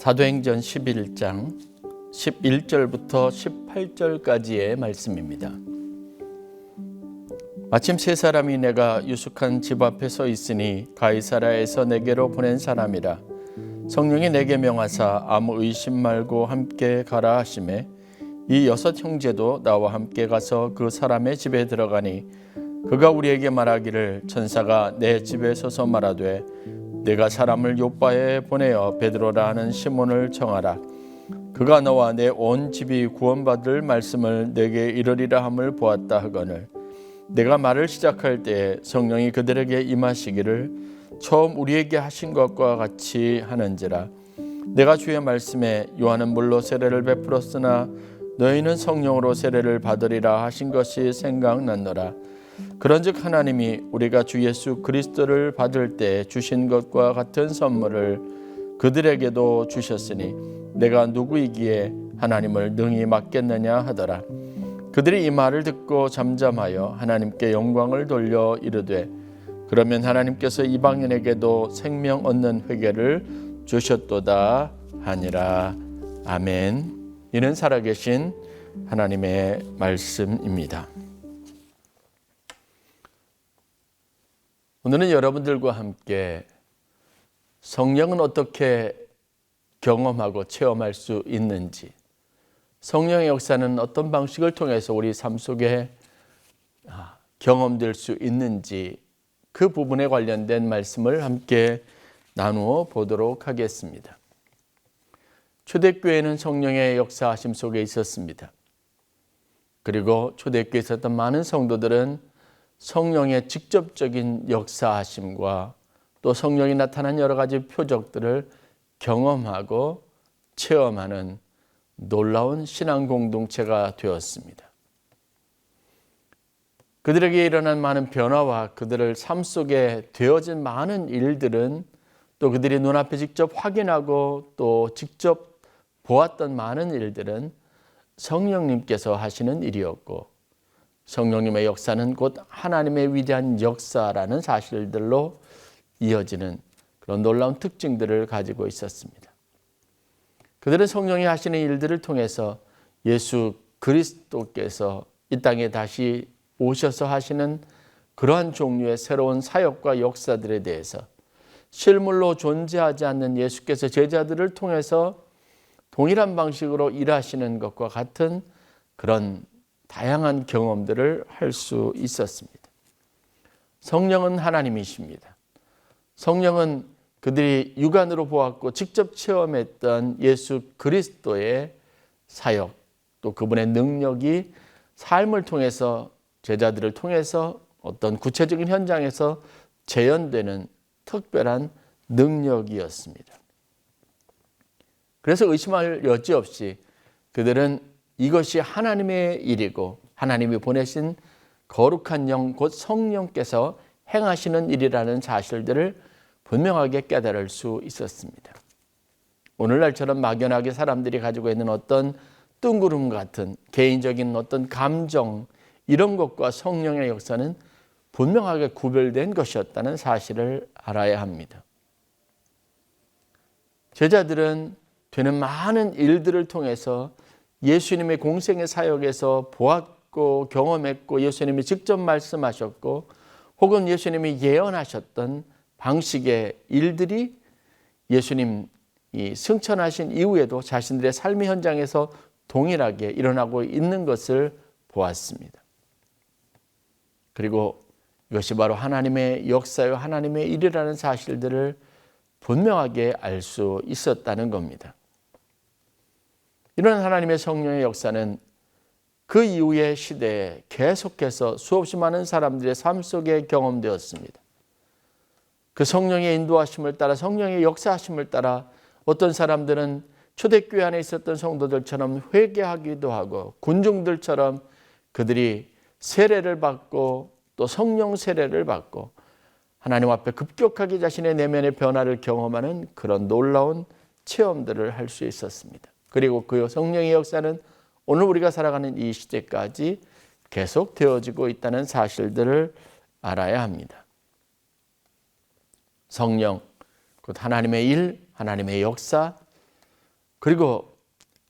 사도행전 11장 11절부터 18절까지의 말씀입니다. 마침 세 사람이 내가 유숙한 집 앞에 서 있으니 가이사랴에서 내게로 보낸 사람이라. 성령이 내게 명하사 아무 의심 말고 함께 가라 하시매 이 6 형제도 나와 함께 가서 그 사람의 집에 들어가니 그가 우리에게 말하기를 천사가 내 집에 서서 말하되 내가 사람을 요빠에 보내어 베드로라 하는 시몬을 청하라. 그가 너와 내 온 집이 구원받을 말씀을 내게 이르리라 함을 보았다 하거늘 내가 말을 시작할 때에 성령이 그들에게 임하시기를 처음 우리에게 하신 것과 같이 하는지라. 내가 주의 말씀에 요한은 물로 세례를 베풀었으나 너희는 성령으로 세례를 받으리라 하신 것이 생각났노라. 그런즉 하나님이 우리가 주 예수 그리스도를 받을 때 주신 것과 같은 선물을 그들에게도 주셨으니 내가 누구이기에 하나님을 능히 맡겠느냐 하더라. 그들이 이 말을 듣고 잠잠하여 하나님께 영광을 돌려 이르되 그러면 하나님께서 이방인에게도 생명 얻는 회개를 주셨도다 하니라. 아멘. 이는 살아계신 하나님의 말씀입니다. 오늘은 여러분들과 함께 성령은 어떻게 경험하고 체험할 수 있는지, 성령의 역사는 어떤 방식을 통해서 우리 삶 속에 경험될 수 있는지 그 부분에 관련된 말씀을 함께 나누어 보도록 하겠습니다. 초대교회는 성령의 역사하심 속에 있었습니다. 그리고 초대교회에 있었던 많은 성도들은 성령의 직접적인 역사하심과 또 성령이 나타난 여러 가지 표적들을 경험하고 체험하는 놀라운 신앙 공동체가 되었습니다. 그들에게 일어난 많은 변화와 그들의 삶 속에 되어진 많은 일들은 또 그들이 눈앞에 직접 확인하고 또 직접 보았던 많은 일들은 성령님께서 하시는 일이었고 성령님의 역사는 곧 하나님의 위대한 역사라는 사실들로 이어지는 그런 놀라운 특징들을 가지고 있었습니다. 그들은 성령이 하시는 일들을 통해서 예수 그리스도께서 이 땅에 다시 오셔서 하시는 그러한 종류의 새로운 사역과 역사들에 대해서 실물로 존재하지 않는 예수께서 제자들을 통해서 동일한 방식으로 일하시는 것과 같은 그런 다양한 경험들을 할 수 있었습니다. 성령은 하나님이십니다. 성령은 그들이 육안으로 보았고 직접 체험했던 예수 그리스도의 사역, 또 그분의 능력이 삶을 통해서 제자들을 통해서 어떤 구체적인 현장에서 재현되는 특별한 능력이었습니다. 그래서 의심할 여지 없이 그들은 이것이 하나님의 일이고 하나님이 보내신 거룩한 영 곧 성령께서 행하시는 일이라는 사실들을 분명하게 깨달을 수 있었습니다. 오늘날처럼 막연하게 사람들이 가지고 있는 어떤 뜬구름 같은 개인적인 어떤 감정 이런 것과 성령의 역사는 분명하게 구별된 것이었다는 사실을 알아야 합니다. 제자들은 되는 많은 일들을 통해서 예수님의 공생의 사역에서 보았고 경험했고 예수님이 직접 말씀하셨고 혹은 예수님이 예언하셨던 방식의 일들이 예수님이 승천하신 이후에도 자신들의 삶의 현장에서 동일하게 일어나고 있는 것을 보았습니다. 그리고 이것이 바로 하나님의 역사요 하나님의 일이라는 사실들을 분명하게 알 수 있었다는 겁니다. 이런 하나님의 성령의 역사는 그 이후의 시대에 계속해서 수없이 많은 사람들의 삶 속에 경험되었습니다. 그 성령의 인도하심을 따라 성령의 역사하심을 따라 어떤 사람들은 초대교회 안에 있었던 성도들처럼 회개하기도 하고 군중들처럼 그들이 세례를 받고 또 성령 세례를 받고 하나님 앞에 급격하게 자신의 내면의 변화를 경험하는 그런 놀라운 체험들을 할 수 있었습니다. 그리고 그 성령의 역사는 오늘 우리가 살아가는 이 시대까지 계속 되어지고 있다는 사실들을 알아야 합니다. 성령, 곧 하나님의 일, 하나님의 역사, 그리고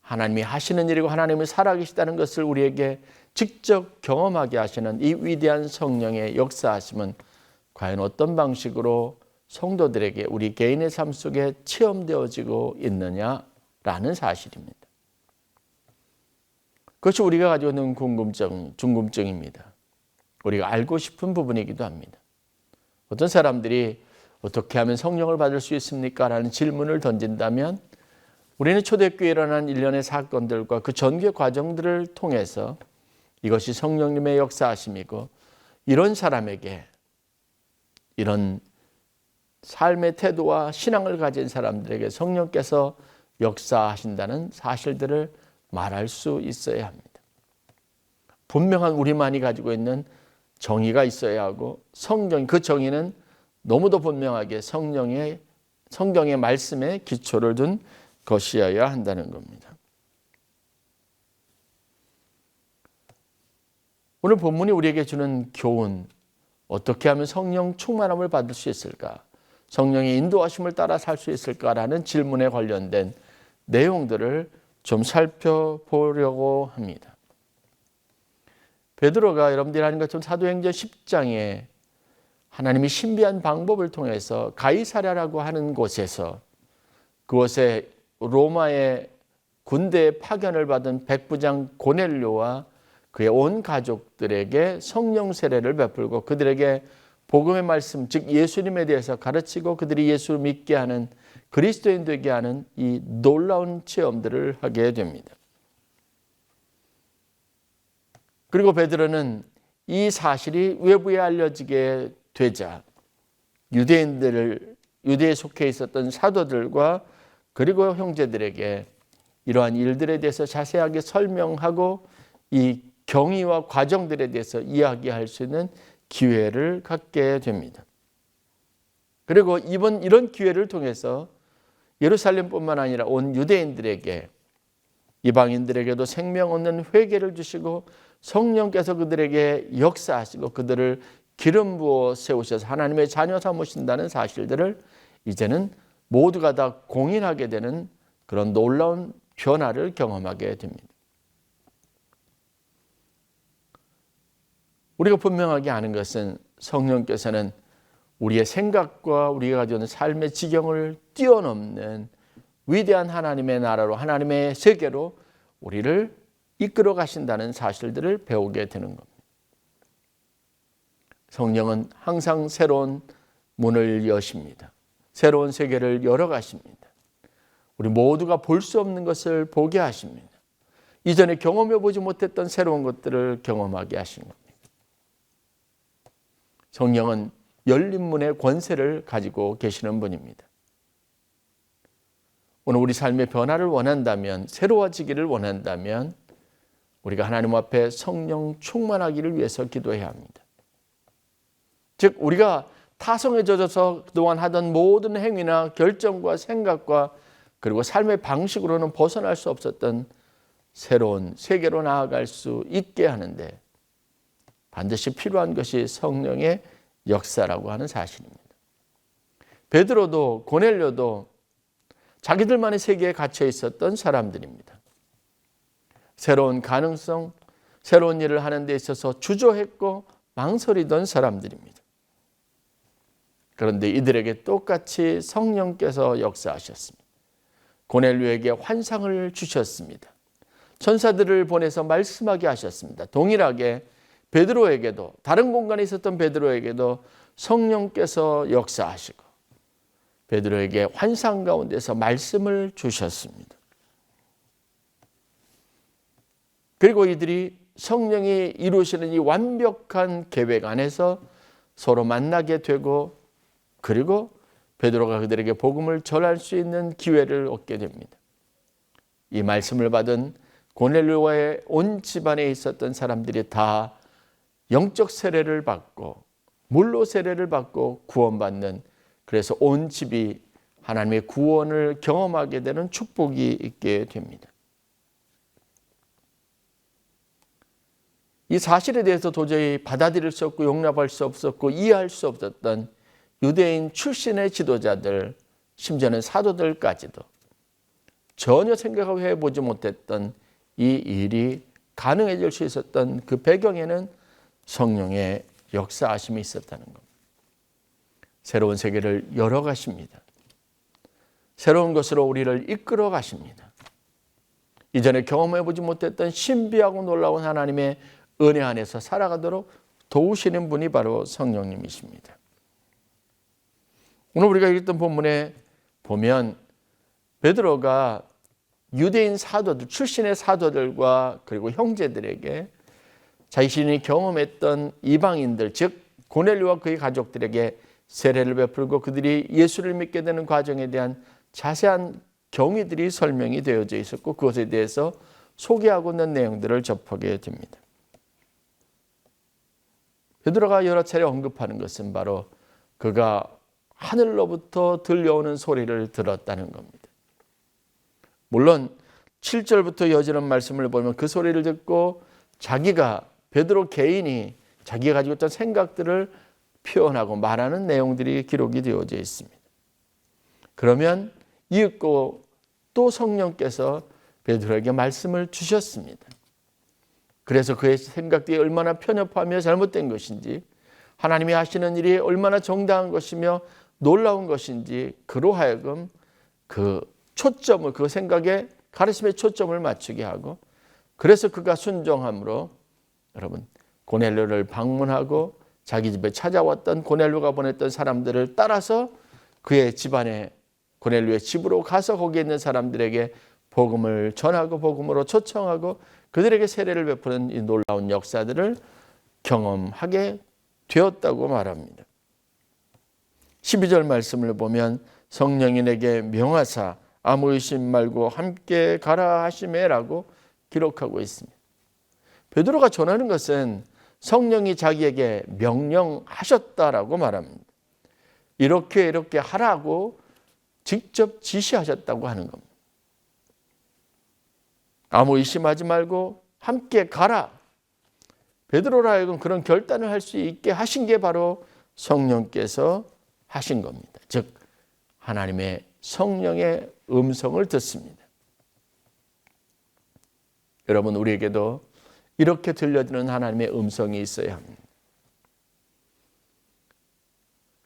하나님이 하시는 일이고 하나님이 살아계시다는 것을 우리에게 직접 경험하게 하시는 이 위대한 성령의 역사하심은 과연 어떤 방식으로 성도들에게 우리 개인의 삶 속에 체험되어지고 있느냐라는 사실입니다. 그것이 우리가 가지고 있는 궁금증입니다. 우리가 알고 싶은 부분이기도 합니다. 어떤 사람들이 어떻게 하면 성령을 받을 수 있습니까? 라는 질문을 던진다면 우리는 초대교회에 일어난 일련의 사건들과 그 전개 과정들을 통해서 이것이 성령님의 역사하심이고 이런 사람에게 이런 삶의 태도와 신앙을 가진 사람들에게 성령께서 역사하신다는 사실들을 말할 수 있어야 합니다. 분명한 우리만이 가지고 있는 정의가 있어야 하고 그 정의는 너무도 분명하게 성경의 말씀에 기초를 둔 것이어야 한다는 겁니다. 오늘 본문이 우리에게 주는 교훈, 어떻게 하면 성령 충만함을 받을 수 있을까? 성령의 인도하심을 따라 살 수 있을까라는 질문에 관련된 내용들을 좀 살펴보려고 합니다. 베드로가 여러분들이 아는 것처럼 사도행전 10장에 하나님이 신비한 방법을 통해서 가이사랴라고 하는 곳에서 그곳에 로마의 군대의 파견을 받은 백부장 고넬료와 그의 온 가족들에게 성령 세례를 베풀고 그들에게 복음의 말씀, 즉 예수님에 대해서 가르치고 그들이 예수를 믿게 하는 그리스도인 되게 하는 이 놀라운 체험들을 하게 됩니다. 그리고 베드로는 이 사실이 외부에 알려지게 되자 유대에 속해 있었던 사도들과 그리고 형제들에게 이러한 일들에 대해서 자세하게 설명하고 이 경위와 과정들에 대해서 이야기할 수 있는 기회를 갖게 됩니다. 그리고 이런 기회를 통해서 예루살렘뿐만 아니라 온 유대인들에게 이방인들에게도 생명 얻는 회개를 주시고 성령께서 그들에게 역사하시고 그들을 기름 부어 세우셔서 하나님의 자녀 삼으신다는 사실들을 이제는 모두가 다 공인하게 되는 그런 놀라운 변화를 경험하게 됩니다. 우리가 분명하게 아는 것은 성령께서는 우리의 생각과 우리가 가지고 있는 삶의 지경을 뛰어넘는 위대한 하나님의 나라로 하나님의 세계로 우리를 이끌어 가신다는 사실들을 배우게 되는 겁니다. 성령은 항상 새로운 문을 여십니다. 새로운 세계를 열어가십니다. 우리 모두가 볼 수 없는 것을 보게 하십니다. 이전에 경험해 보지 못했던 새로운 것들을 경험하게 하신 겁니다. 성령은 열린 문의 권세를 가지고 계시는 분입니다. 오늘 우리 삶의 변화를 원한다면, 새로워지기를 원한다면 우리가 하나님 앞에 성령 충만하기를 위해서 기도해야 합니다. 즉 우리가 타성에 젖어서 그동안 하던 모든 행위나 결정과 생각과 그리고 삶의 방식으로는 벗어날 수 없었던 새로운 세계로 나아갈 수 있게 하는데 반드시 필요한 것이 성령의 역사라고 하는 사실입니다. 베드로도 고넬료도 자기들만의 세계에 갇혀 있었던 사람들입니다. 새로운 가능성, 새로운 일을 하는 데 있어서 주저했고 망설이던 사람들입니다. 그런데 이들에게 똑같이 성령께서 역사하셨습니다. 고넬료에게 환상을 주셨습니다. 천사들을 보내서 말씀하게 하셨습니다. 동일하게 베드로에게도 다른 공간에 있었던 베드로에게도 성령께서 역사하시고 베드로에게 환상 가운데서 말씀을 주셨습니다. 그리고 이들이 성령이 이루시는 이 완벽한 계획 안에서 서로 만나게 되고 그리고 베드로가 그들에게 복음을 전할 수 있는 기회를 얻게 됩니다. 이 말씀을 받은 고넬료와의 온 집안에 있었던 사람들이 다 영적 세례를 받고 물로 세례를 받고 구원받는, 그래서 온 집이 하나님의 구원을 경험하게 되는 축복이 있게 됩니다. 이 사실에 대해서 도저히 받아들일 수 없고 용납할 수 없었고 이해할 수 없었던 유대인 출신의 지도자들, 심지어는 사도들까지도 전혀 생각하고 해보지 못했던 이 일이 가능해질 수 있었던 그 배경에는 성령의 역사하심이 있었다는 겁니다. 새로운 세계를 열어가십니다. 새로운 것으로 우리를 이끌어 가십니다. 이전에 경험해보지 못했던 신비하고 놀라운 하나님의 은혜 안에서 살아가도록 도우시는 분이 바로 성령님이십니다. 오늘 우리가 읽었던 본문에 보면 베드로가 유대인 사도들, 출신의 사도들과 그리고 형제들에게 자신이 경험했던 이방인들, 즉 고넬료와 그의 가족들에게 세례를 베풀고 그들이 예수를 믿게 되는 과정에 대한 자세한 경위들이 설명이 되어져 있었고 그것에 대해서 소개하고 있는 내용들을 접하게 됩니다. 베드로가 여러 차례 언급하는 것은 바로 그가 하늘로부터 들려오는 소리를 들었다는 겁니다. 물론 7절부터 이어지는 말씀을 보면 그 소리를 듣고 자기가 베드로 개인이 자기가 가지고 있던 생각들을 표현하고 말하는 내용들이 기록이 되어져 있습니다. 그러면 이윽고 또 성령께서 베드로에게 말씀을 주셨습니다. 그래서 그의 생각들이 얼마나 편협하며 잘못된 것인지 하나님이 하시는 일이 얼마나 정당한 것이며 놀라운 것인지 그로 하여금 그 초점을 그 생각에 가르침의 초점을 맞추게 하고 그래서 그가 순종함으로 여러분 고넬료를 방문하고 자기 집에 찾아왔던 고넬료가 보냈던 사람들을 따라서 그의 집안에 고넬료의 집으로 가서 거기에 있는 사람들에게 복음을 전하고 복음으로 초청하고 그들에게 세례를 베푸는 이 놀라운 역사들을 경험하게 되었다고 말합니다. 12절 말씀을 보면 성령이 내게 명하사 아무 의심 말고 함께 가라 하시매라고 기록하고 있습니다. 베드로가 전하는 것은 성령이 자기에게 명령하셨다라고 말합니다. 이렇게 하라고 직접 지시하셨다고 하는 겁니다. 아무 의심하지 말고 함께 가라. 베드로라 하여금 그런 결단을 할 수 있게 하신 게 바로 성령께서 하신 겁니다. 즉 하나님의 성령의 음성을 듣습니다. 여러분 우리에게도 이렇게 들려드리는 하나님의 음성이 있어야 합니다.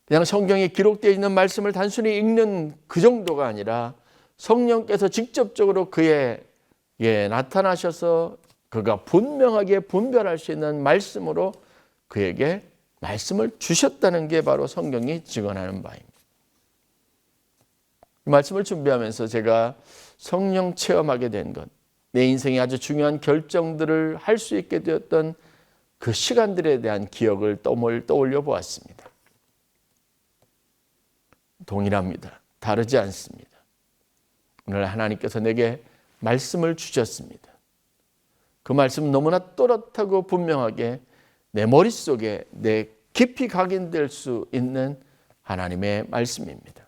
그냥 성경에 기록되어 있는 말씀을 단순히 읽는 그 정도가 아니라 성령께서 직접적으로 그에게 나타나셔서 그가 분명하게 분별할 수 있는 말씀으로 그에게 말씀을 주셨다는 게 바로 성경이 증언하는 바입니다. 이 말씀을 준비하면서 제가 성령 체험하게 된 것, 내 인생에 아주 중요한 결정들을 할 수 있게 되었던 그 시간들에 대한 기억을 떠올려 보았습니다. 동일합니다. 다르지 않습니다. 오늘 하나님께서 내게 말씀을 주셨습니다. 그 말씀은 너무나 또렷하고 분명하게 내 머릿속에 내 깊이 각인될 수 있는 하나님의 말씀입니다.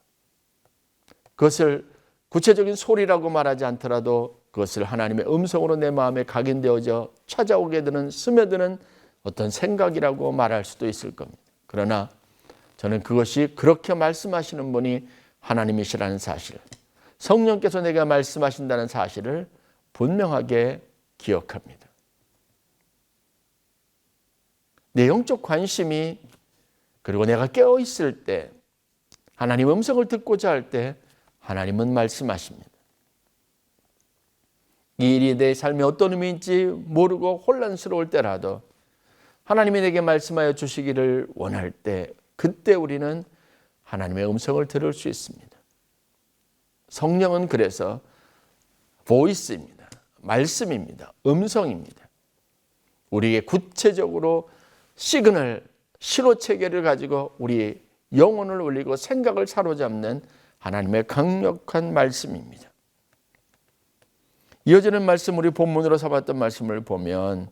그것을 구체적인 소리라고 말하지 않더라도 그것을 하나님의 음성으로 내 마음에 각인되어져 찾아오게 되는 스며드는 어떤 생각이라고 말할 수도 있을 겁니다. 그러나 저는 그것이 그렇게 말씀하시는 분이 하나님이시라는 사실, 성령께서 내가 말씀하신다는 사실을 분명하게 기억합니다. 내 영적 관심이 그리고 내가 깨어 있을 때 하나님 음성을 듣고자 할 때 하나님은 말씀하십니다. 이 일이 내 삶에 어떤 의미인지 모르고 혼란스러울 때라도 하나님이 내게 말씀하여 주시기를 원할 때 그때 우리는 하나님의 음성을 들을 수 있습니다. 성령은 그래서 보이스입니다. 말씀입니다. 음성입니다. 우리에게 구체적으로 시그널, 신호체계를 가지고 우리 영혼을 울리고 생각을 사로잡는 하나님의 강력한 말씀입니다. 이어지는 말씀, 우리 본문으로 삼았던 말씀을 보면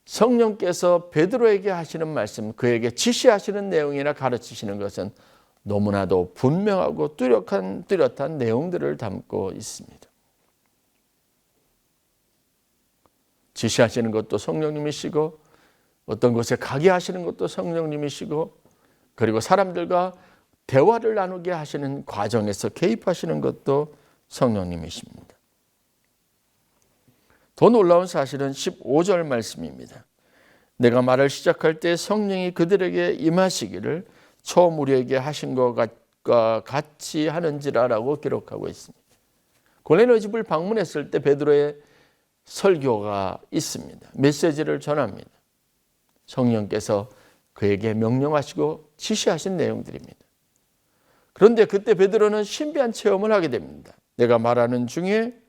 성령께서 베드로에게 하시는 말씀, 그에게 지시하시는 내용이나 가르치시는 것은 너무나도 분명하고 뚜렷한 내용들을 담고 있습니다. 지시하시는 것도 성령님이시고 어떤 곳에 가게 하시는 것도 성령님이시고 그리고 사람들과 대화를 나누게 하시는 과정에서 개입하시는 것도 성령님이십니다. 더 놀라운 사실은 15절 말씀입니다. 내가 말을 시작할 때 성령이 그들에게 임하시기를 처음 우리에게 하신 것과 같이 하는지라라고 기록하고 있습니다. 고넬료 집을 방문했을 때 베드로의 설교가 있습니다. 메시지를 전합니다. 성령께서 그에게 명령하시고 지시하신 내용들입니다. 그런데 그때 베드로는 신비한 체험을 하게 됩니다. 내가 말하는 중에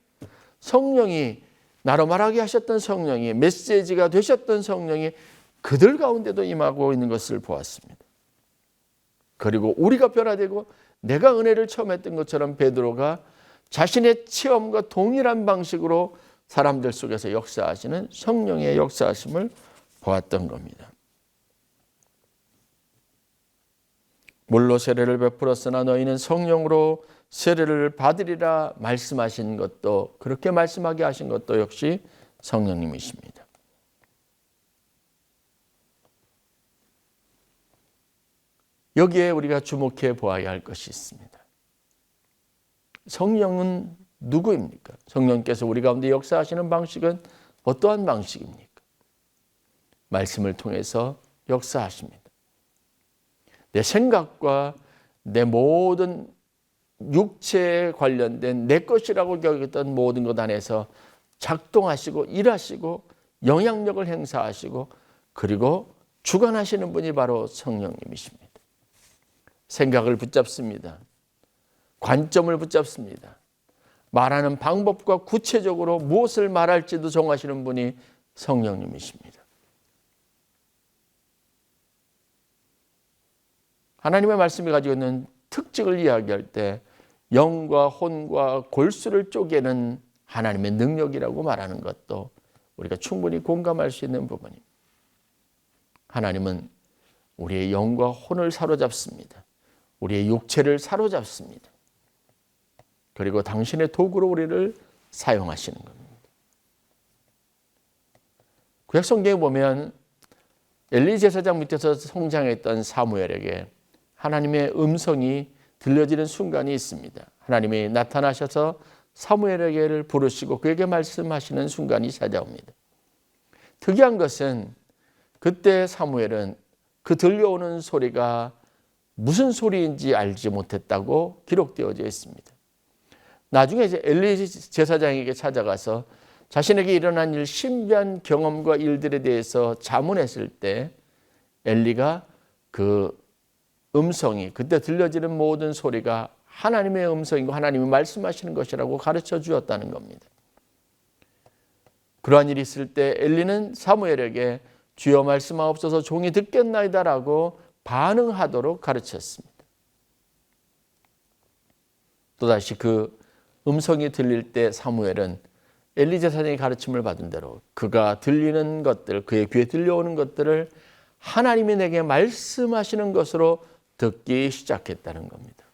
성령이, 나로 말하게 하셨던 성령이, 메시지가 되셨던 성령이 그들 가운데도 임하고 있는 것을 보았습니다. 그리고 우리가 변화되고 내가 은혜를 처음 했던 것처럼 베드로가 자신의 체험과 동일한 방식으로 사람들 속에서 역사하시는 성령의 역사하심을 보았던 겁니다. 물로 세례를 베풀었으나 너희는 성령으로 세례를 받으리라 말씀하신 것도, 그렇게 말씀하게 하신 것도 역시 성령님이십니다. 여기에 우리가 주목해 보아야 할 것이 있습니다. 성령은 누구입니까? 성령께서 우리 가운데 역사하시는 방식은 어떠한 방식입니까? 말씀을 통해서 역사하십니다. 내 생각과 내 모든 육체에 관련된 내 것이라고 여겼던 모든 것 안에서 작동하시고 일하시고 영향력을 행사하시고 그리고 주관하시는 분이 바로 성령님이십니다. 생각을 붙잡습니다. 관점을 붙잡습니다. 말하는 방법과 구체적으로 무엇을 말할지도 정하시는 분이 성령님이십니다. 하나님의 말씀이 가지고 있는 특징을 이야기할 때 영과 혼과 골수를 쪼개는 하나님의 능력이라고 말하는 것도 우리가 충분히 공감할 수 있는 부분입니다. 하나님은 우리의 영과 혼을 사로잡습니다. 우리의 육체를 사로잡습니다. 그리고 당신의 도구로 우리를 사용하시는 겁니다. 구약 성경에 보면 엘리 제사장 밑에서 성장했던 사무엘에게 하나님의 음성이 들려지는 순간이 있습니다. 하나님이 나타나셔서 사무엘에게를 부르시고 그에게 말씀하시는 순간이 찾아옵니다. 특이한 것은 그때 사무엘은 그 들려오는 소리가 무슨 소리인지 알지 못했다고 기록되어져 있습니다. 나중에 이제 엘리 제사장에게 찾아가서 자신에게 일어난 일, 신비한 경험과 일들에 대해서 자문했을 때 엘리가 그 음성이, 그때 들려지는 모든 소리가 하나님의 음성이고 하나님이 말씀하시는 것이라고 가르쳐 주었다는 겁니다. 그러한 일이 있을 때 엘리는 사무엘에게 주여 말씀하옵소서 종이 듣겠나이다라고 반응하도록 가르쳤습니다. 또다시 그 음성이 들릴 때 사무엘은 엘리 제사장의 가르침을 받은 대로 그가 들리는 것들, 그의 귀에 들려오는 것들을 하나님이 내게 말씀하시는 것으로 듣기 시작했다는 겁니다.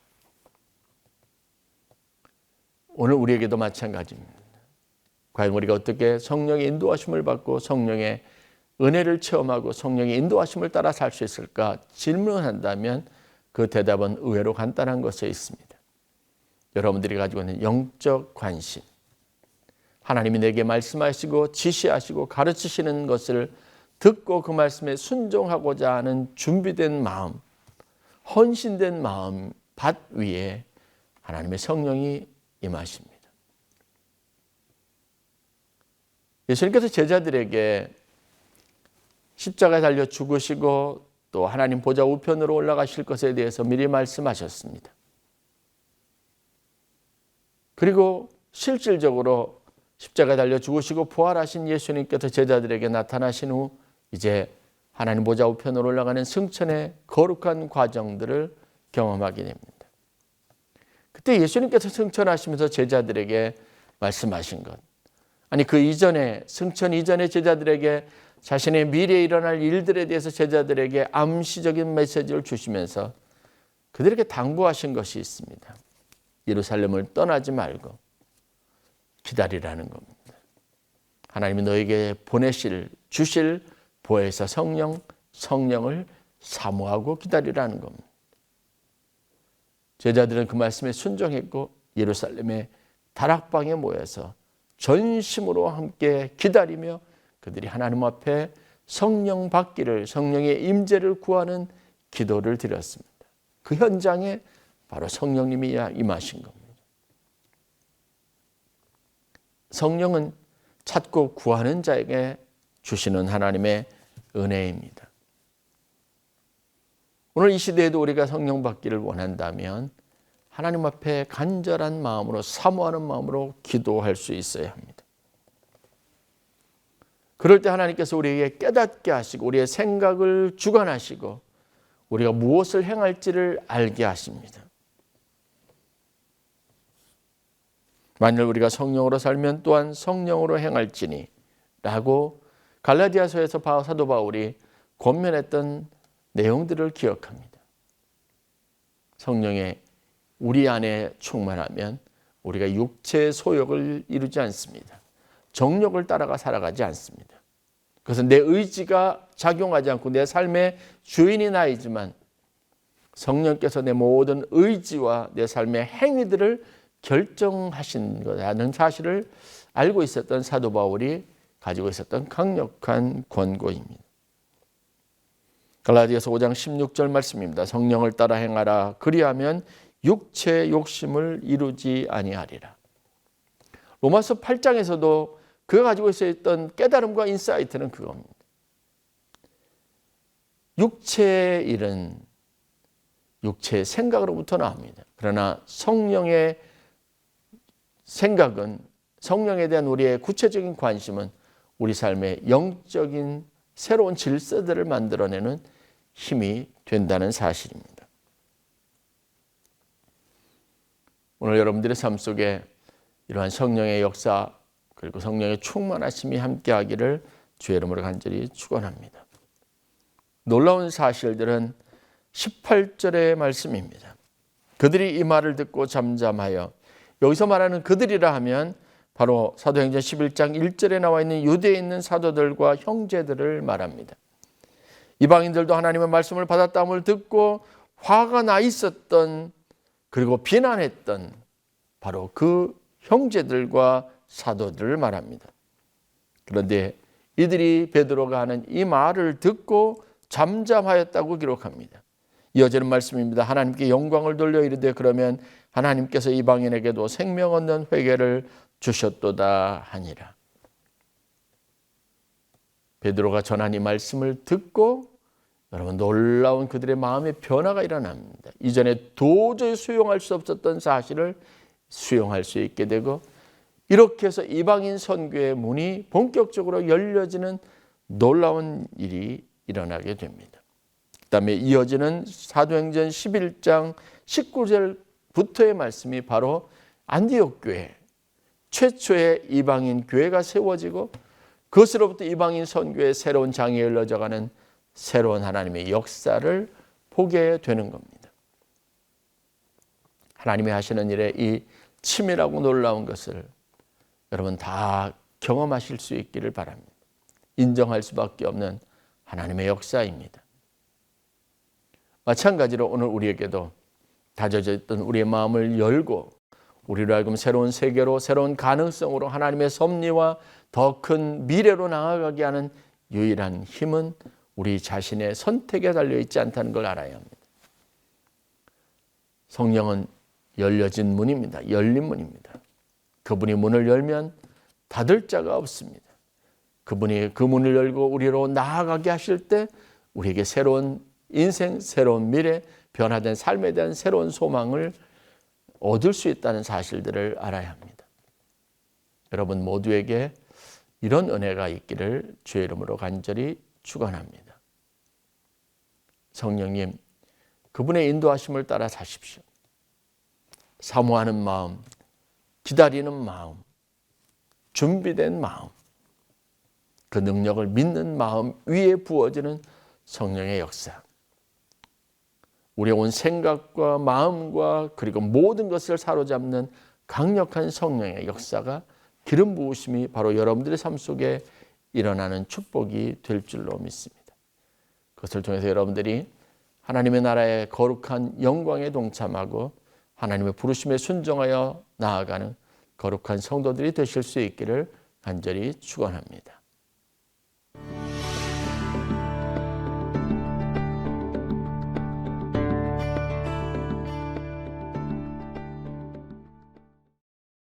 오늘 우리에게도 마찬가지입니다. 과연 우리가 어떻게 성령의 인도하심을 받고 성령의 은혜를 체험하고 성령의 인도하심을 따라 살 수 있을까 질문한다면 그 대답은 의외로 간단한 것에 있습니다. 여러분들이 가지고 있는 영적 관심, 하나님이 내게 말씀하시고 지시하시고 가르치시는 것을 듣고 그 말씀에 순종하고자 하는 준비된 마음, 헌신된 마음 밭 위에 하나님의 성령이 임하십니다. 예수님께서 제자들에게 십자가에 달려 죽으시고 또 하나님 보좌 우편으로 올라가실 것에 대해서 미리 말씀하셨습니다. 그리고 실질적으로 십자가에 달려 죽으시고 부활하신 예수님께서 제자들에게 나타나신 후 이제 하나님 보좌 우편으로 올라가는 승천의 거룩한 과정들을 경험하게 됩니다. 그때 예수님께서 승천하시면서 제자들에게 말씀하신 것, 아니 그 이전에 승천 이전에 제자들에게 자신의 미래에 일어날 일들에 대해서 제자들에게 암시적인 메시지를 주시면서 그들에게 당부하신 것이 있습니다. 예루살렘을 떠나지 말고 기다리라는 겁니다. 하나님이 너에게 주실 보혜사 성령을 사모하고 기다리라는 겁니다. 제자들은 그 말씀에 순종했고 예루살렘에 다락방에 모여서 전심으로 함께 기다리며 그들이 하나님 앞에 성령 받기를, 성령의 임재를 구하는 기도를 드렸습니다. 그 현장에 바로 성령님이 임하신 겁니다. 성령은 찾고 구하는 자에게 주시는 하나님의 은혜입니다. 오늘 이 시대에도 우리가 성령 받기를 원한다면 하나님 앞에 간절한 마음으로, 사모하는 마음으로 기도할 수 있어야 합니다. 그럴 때 하나님께서 우리에게 깨닫게 하시고 우리의 생각을 주관하시고 우리가 무엇을 행할지를 알게 하십니다. 만일 우리가 성령으로 살면 또한 성령으로 행할지니 라고 갈라디아서에서 사도 바울이 권면했던 내용들을 기억합니다. 성령의 우리 안에 충만하면 우리가 육체의 소욕을 이루지 않습니다. 정욕을 따라가 살아가지 않습니다. 그래서 내 의지가 작용하지 않고 내 삶의 주인이 나이지만 성령께서 내 모든 의지와 내 삶의 행위들을 결정하신 거라는 사실을 알고 있었던 사도 바울이 가지고 있었던 강력한 권고입니다. 갈라디아서 5장 16절 말씀입니다. 성령을 따라 행하라. 그리하면 육체의 욕심을 이루지 아니하리라. 로마서 8장에서도 그가 가지고 있었던 깨달음과 인사이트는 그겁니다. 육체의 일은 육체의 생각으로부터 나옵니다. 그러나 성령의 생각은, 성령에 대한 우리의 구체적인 관심은 우리 삶의 영적인 새로운 질서들을 만들어내는 힘이 된다는 사실입니다. 오늘 여러분들의 삶 속에 이러한 성령의 역사 그리고 성령의 충만하심이 함께하기를 주의 이름으로 간절히 축원합니다. 놀라운 사실들은 18절의 말씀입니다. 그들이 이 말을 듣고 잠잠하여, 여기서 말하는 그들이라 하면 바로 사도행전 11장 1절에 나와 있는 유대에 있는 사도들과 형제들을 말합니다. 이방인들도 하나님의 말씀을 받았다함을 듣고 화가 나 있었던, 그리고 비난했던 바로 그 형제들과 사도들을 말합니다. 그런데 이들이 베드로가 하는 이 말을 듣고 잠잠하였다고 기록합니다. 이어지는 말씀입니다. 하나님께 영광을 돌려 이르되 그러면 하나님께서 이방인에게도 생명 얻는 회개를 주셨도다 하니라. 베드로가 전한 이 말씀을 듣고 여러분 놀라운 그들의 마음의 변화가 일어납니다. 이전에 도저히 수용할 수 없었던 사실을 수용할 수 있게 되고 이렇게 해서 이방인 선교의 문이 본격적으로 열려지는 놀라운 일이 일어나게 됩니다. 그 다음에 이어지는 사도행전 11장 19절부터의 말씀이 바로 안디옥 교회, 최초의 이방인 교회가 세워지고 그것으로부터 이방인 선교의 새로운 장이 열려져가는 새로운 하나님의 역사를 보게 되는 겁니다. 하나님이 하시는 일에 이 치밀하고 놀라운 것을 여러분 다 경험하실 수 있기를 바랍니다. 인정할 수밖에 없는 하나님의 역사입니다. 마찬가지로 오늘 우리에게도 다져져 있던 우리의 마음을 열고 우리로 하여금 새로운 세계로, 새로운 가능성으로 하나님의 섭리와 더 큰 미래로 나아가게 하는 유일한 힘은 우리 자신의 선택에 달려있지 않다는 걸 알아야 합니다. 성령은 열려진 문입니다. 열린 문입니다. 그분이 문을 열면 닫을 자가 없습니다. 그분이 그 문을 열고 우리로 나아가게 하실 때 우리에게 새로운 인생, 새로운 미래, 변화된 삶에 대한 새로운 소망을 얻을 수 있다는 사실들을 알아야 합니다. 여러분 모두에게 이런 은혜가 있기를 주의 이름으로 간절히 축원합니다. 성령님, 그분의 인도하심을 따라 사십시오. 사모하는 마음, 기다리는 마음, 준비된 마음, 그 능력을 믿는 마음 위에 부어지는 성령의 역사. 우리의 온 생각과 마음과 그리고 모든 것을 사로잡는 강력한 성령의 역사가 기름 부으심이 바로 여러분들의 삶 속에 일어나는 축복이 될 줄로 믿습니다. 그것을 통해서 여러분들이 하나님의 나라의 거룩한 영광에 동참하고 하나님의 부르심에 순종하여 나아가는 거룩한 성도들이 되실 수 있기를 간절히 축원합니다.